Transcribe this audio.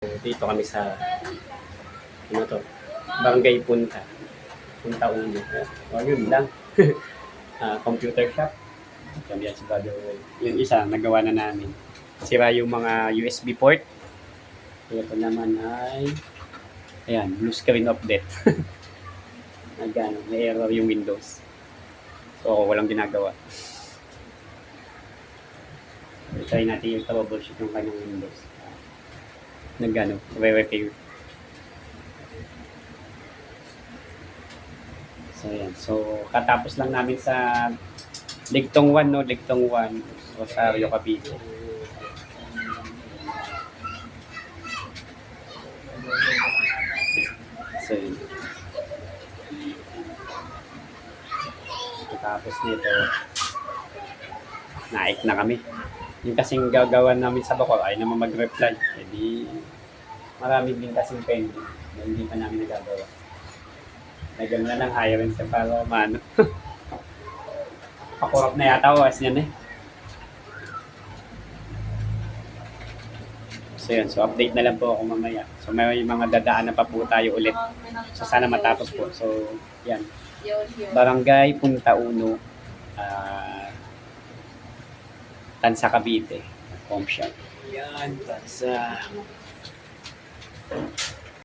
Dito kami sa, ano to, Barangay Punta. Punta Uno. Yun lang. Computer shop. Kami yan si Brother Will. Yung isa, nagawa na namin. Sira yung mga USB port. Ito naman ay, ayan, blue screen of death. Nagano, may error yung Windows. So, walang ginagawa. Try natin yung troubleshoot yung kanyang Windows. Nagano, re-repair. So, ayan. So, katapos lang namin sa Ligtong 1, no? Ligtong 1, Rosario, Cavite. So, yun. Tapos nito, naik na kami. Yung kasing gagawa namin sa Bacor ay naman mag-reply. Hindi, marami din kasing pending na hindi pa namin nagagawa. Nagyan na lang hiring sa para maano. Pakurap na yata oras niyan eh. So yun, so update na lang po ako mamaya. So may mga dadaan na pa po tayo ulit. So sana matapos po. So yan. Barangay Punta Uno, Tansa, Cavite. Home shop. Yan, Tansa.